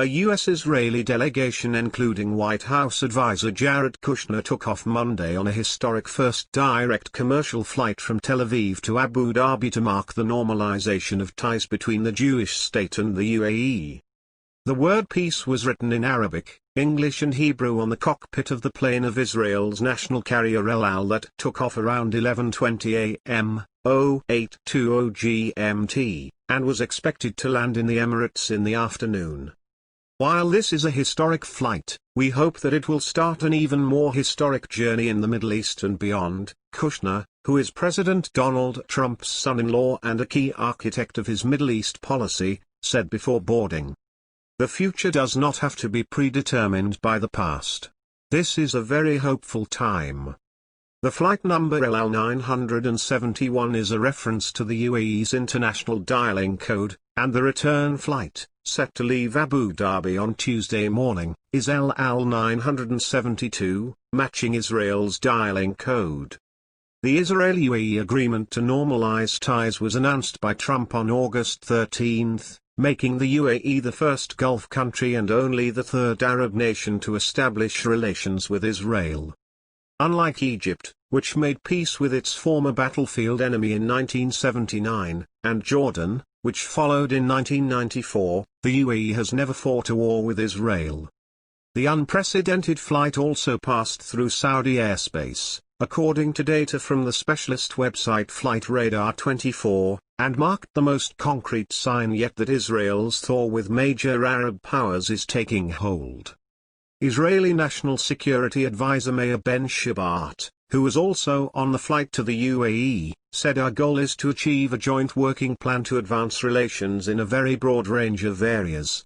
A U.S.-Israeli delegation including White House advisor Jared Kushner took off Monday on a historic first direct commercial flight from Tel Aviv to Abu Dhabi to mark the normalization of ties between the Jewish state and the UAE. The word peace was written in Arabic, English and Hebrew on the cockpit of the plane of Israel's national carrier El Al that took off around 11:20 a.m., 0820 GMT, and was expected to land in the Emirates in the afternoon. While this is a historic flight, we hope that it will start an even more historic journey in the Middle East and beyond, Kushner, who is President Donald Trump's son-in-law and a key architect of his Middle East policy, said before boarding. The future does not have to be predetermined by the past. This is a very hopeful time. The flight number LL 971 is a reference to the UAE's international dialing code, and the return flight, set to leave Abu Dhabi on Tuesday morning, is LL 972, matching Israel's dialing code. The Israel-UAE agreement to normalize ties was announced by Trump on August 13, making the UAE the first Gulf country and only the third Arab nation to establish relations with Israel. Unlike Egypt, which made peace with its former battlefield enemy in 1979, and Jordan, which followed in 1994, the UAE has never fought a war with Israel. The unprecedented flight also passed through Saudi airspace, according to data from the specialist website Flight Radar 24, and marked the most concrete sign yet that Israel's thaw with major Arab powers is taking hold. Israeli National Security Advisor Meir Ben Shabbat, who was also on the flight to the UAE, said our goal is to achieve a joint working plan to advance relations in a very broad range of areas.